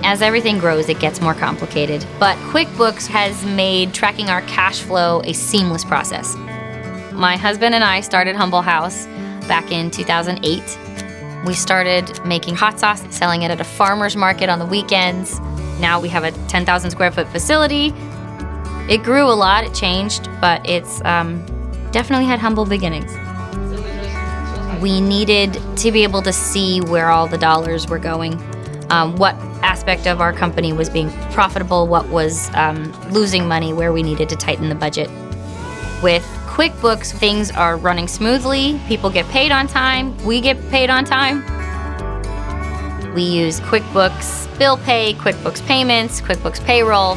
As everything grows, it gets more complicated. But QuickBooks has made tracking our cash flow a seamless process. My husband and I started Humble House back in 2008. We started making hot sauce, selling it at a farmer's market on the weekends. Now we have a 10,000 square foot facility. It grew a lot, it changed, but it's definitely had humble beginnings. We needed to be able to see where all the dollars were going. What aspect of our company was being profitable, what was losing money, where we needed to tighten the budget. With QuickBooks, things are running smoothly. People get paid on time. We get paid on time. We use QuickBooks Bill Pay, QuickBooks Payments, QuickBooks Payroll.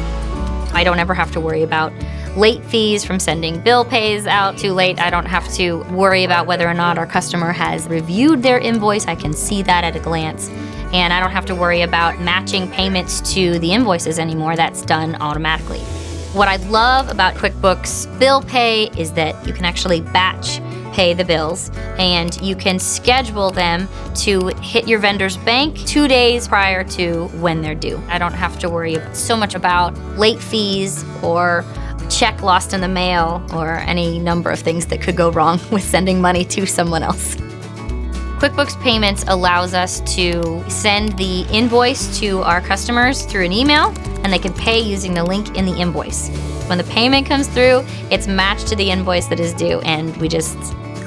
I don't ever have to worry about late fees from sending bill pays out too late. I don't have to worry about whether or not our customer has reviewed their invoice. I can see that at a glance. And I don't have to worry about matching payments to the invoices anymore. That's done automatically. What I love about QuickBooks Bill Pay is that you can actually batch pay the bills and you can schedule them to hit your vendor's bank 2 days prior to when they're due. I don't have to worry so much about late fees or check lost in the mail or any number of things that could go wrong with sending money to someone else. QuickBooks Payments allows us to send the invoice to our customers through an email, and they can pay using the link in the invoice. When the payment comes through, it's matched to the invoice that is due, and we just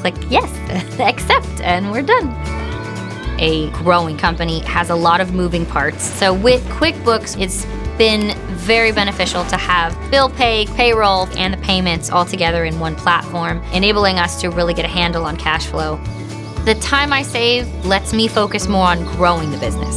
click yes, accept, and we're done. A growing company has a lot of moving parts. So with QuickBooks, it's been very beneficial to have bill pay, payroll, and the payments all together in one platform, enabling us to really get a handle on cash flow. The time I save lets me focus more on growing the business.